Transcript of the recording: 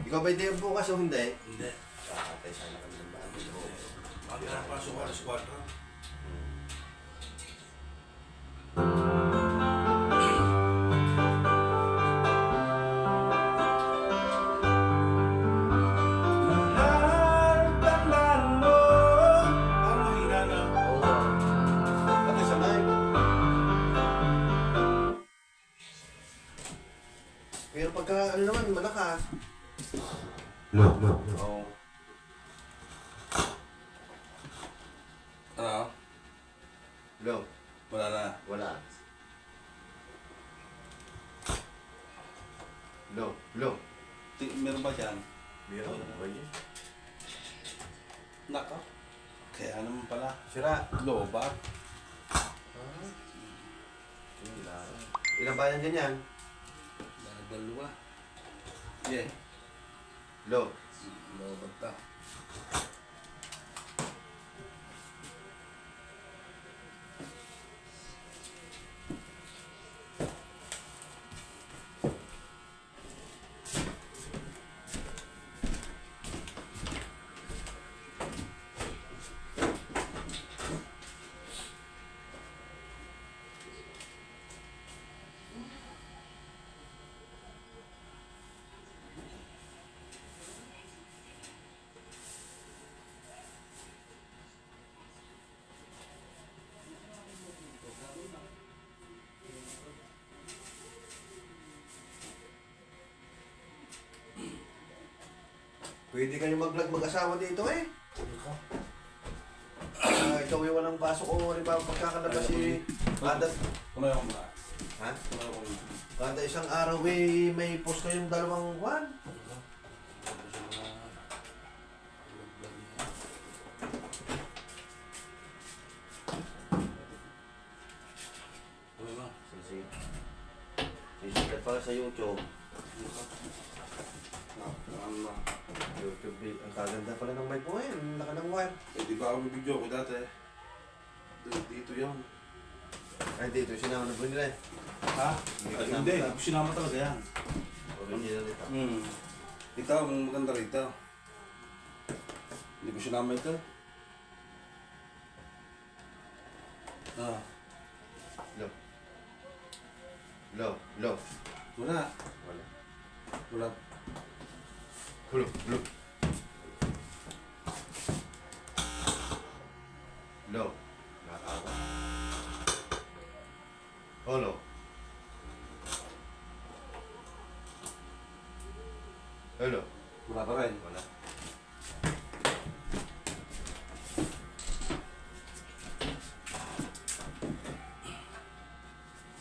Ikaw ba hindi bukas o hindi? Hindi. Kakatay sana kami ng bago. Magkakapasok ko alas 4. Pero pagka, ano naman, malakas. Oo. Ano? Low. Wala na. Wala. Low. Meron ba dyan? Meron. Pwede. Naka. Kaya naman pala. Sira. Loba. Ilang ba yan ganyan? Dalawa. Yeah. Low. Loba ta. Pwede kayo mag-vlog mag-asawa dito eh. Ikaw yung walang pasok o halimbawa pagkakalabas si kada, Kumain ako muna. ha? Kumain ako muna. Kada isang araw eh, may post kayong dalawang buwan. Sisikat pala sa YouTube. YouTube, ang kaganda pala ng mic mo eh. Ang laka ng wire. Eh, di ba ako bibigyo ko dati? Dito yun. Ay, dito, sinama na po nila eh. Ha? Hindi, hindi ko sinama talaga yan. Original ito. Ito, ang maganda rito. Hindi ko sinama ito. Ah, Low. wala. Wala. Wala. Low. Low. Nakakawa. Hello. Hello. Wala pa rin. Wala.